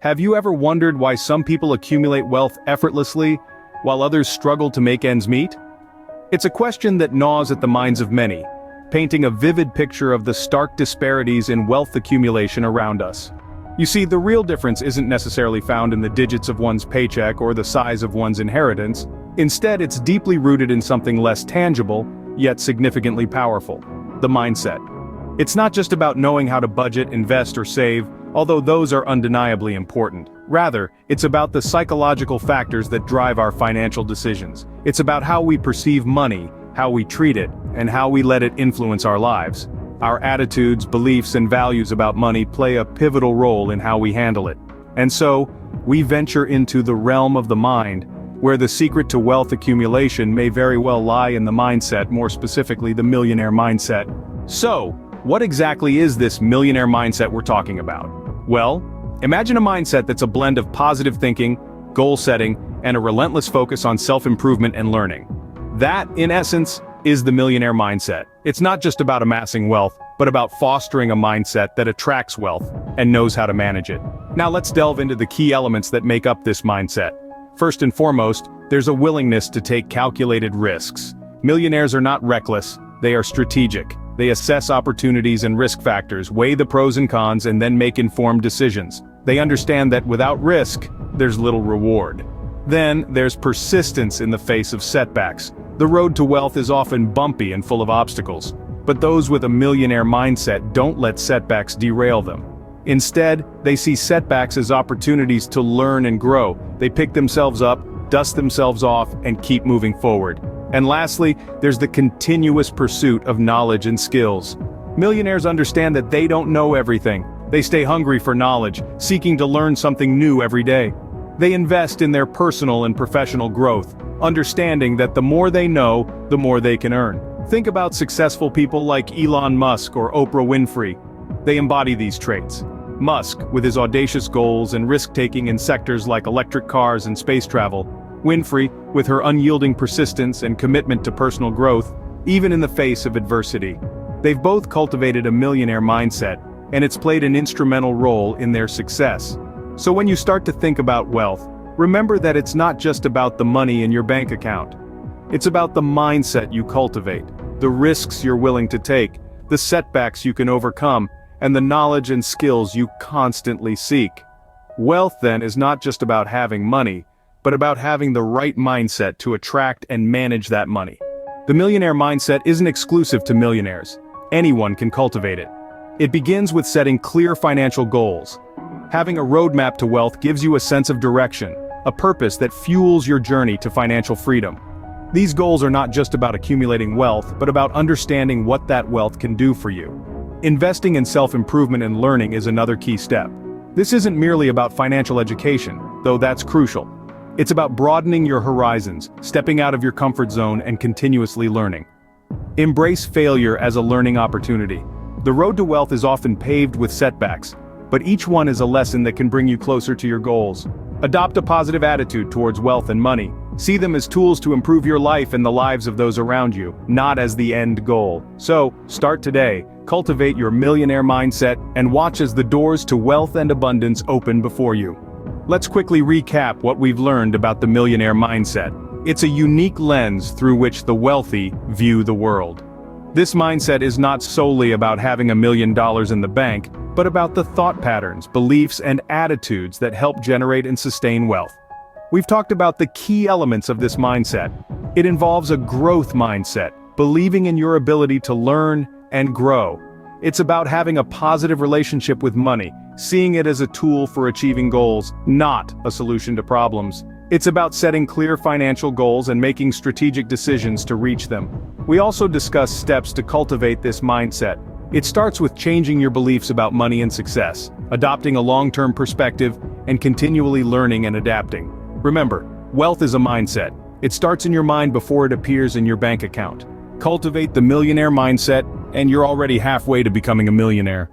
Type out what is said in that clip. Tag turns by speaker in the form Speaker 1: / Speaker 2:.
Speaker 1: Have you ever wondered why some people accumulate wealth effortlessly, while others struggle to make ends meet? It's a question that gnaws at the minds of many, painting a vivid picture of the stark disparities in wealth accumulation around us. You see, the real difference isn't necessarily found in the digits of one's paycheck or the size of one's inheritance. Instead, it's deeply rooted in something less tangible, yet significantly powerful: the mindset. It's not just about knowing how to budget, invest, or save, although those are undeniably important. Rather, it's about the psychological factors that drive our financial decisions. It's about how we perceive money, how we treat it, and how we let it influence our lives. Our attitudes, beliefs, and values about money play a pivotal role in how we handle it. And so, we venture into the realm of the mind, where the secret to wealth accumulation may very well lie in the mindset, more specifically the millionaire mindset. So, what exactly is this millionaire mindset we're talking about? Well, imagine a mindset that's a blend of positive thinking, goal setting, and a relentless focus on self-improvement and learning. That, in essence, is the millionaire mindset. It's not just about amassing wealth, but about fostering a mindset that attracts wealth and knows how to manage it. Now let's delve into the key elements that make up this mindset. First and foremost, there's a willingness to take calculated risks. Millionaires are not reckless, they are strategic. They assess opportunities and risk factors, weigh the pros and cons, and then make informed decisions. They understand that without risk, there's little reward. Then, there's persistence in the face of setbacks. The road to wealth is often bumpy and full of obstacles. But those with a millionaire mindset don't let setbacks derail them. Instead, they see setbacks as opportunities to learn and grow. They pick themselves up, dust themselves off, and keep moving forward. And lastly, there's the continuous pursuit of knowledge and skills. Millionaires understand that they don't know everything. They stay hungry for knowledge, seeking to learn something new every day. They invest in their personal and professional growth, understanding that the more they know, the more they can earn. Think about successful people like Elon Musk or Oprah Winfrey. They embody these traits. Musk, with his audacious goals and risk-taking in sectors like electric cars and space travel. Winfrey, with her unyielding persistence and commitment to personal growth, even in the face of adversity. They've both cultivated a millionaire mindset, and it's played an instrumental role in their success. So when you start to think about wealth, remember that it's not just about the money in your bank account. It's about the mindset you cultivate, the risks you're willing to take, the setbacks you can overcome, and the knowledge and skills you constantly seek. Wealth, then, is not just about having money, but about having the right mindset to attract and manage that money. The millionaire mindset isn't exclusive to millionaires. Anyone can cultivate it. It begins with setting clear financial goals. Having a roadmap to wealth gives you a sense of direction, a purpose that fuels your journey to financial freedom. These goals are not just about accumulating wealth, but about understanding what that wealth can do for you. Investing in self-improvement and learning is another key step. This isn't merely about financial education, though that's crucial. It's about broadening your horizons, stepping out of your comfort zone, and continuously learning. Embrace failure as a learning opportunity. The road to wealth is often paved with setbacks, but each one is a lesson that can bring you closer to your goals. Adopt a positive attitude towards wealth and money. See them as tools to improve your life and the lives of those around you, not as the end goal. So, start today, cultivate your millionaire mindset, and watch as the doors to wealth and abundance open before you. Let's quickly recap what we've learned about the millionaire mindset. It's a unique lens through which the wealthy view the world. This mindset is not solely about having $1 million in the bank, but about the thought patterns, beliefs, and attitudes that help generate and sustain wealth. We've talked about the key elements of this mindset. It involves a growth mindset, believing in your ability to learn and grow. It's about having a positive relationship with money, seeing it as a tool for achieving goals, not a solution to problems. It's about setting clear financial goals and making strategic decisions to reach them. We also discuss steps to cultivate this mindset. It starts with changing your beliefs about money and success, adopting a long-term perspective, and continually learning and adapting. Remember, wealth is a mindset. It starts in your mind before it appears in your bank account. Cultivate the millionaire mindset, and you're already halfway to becoming a millionaire.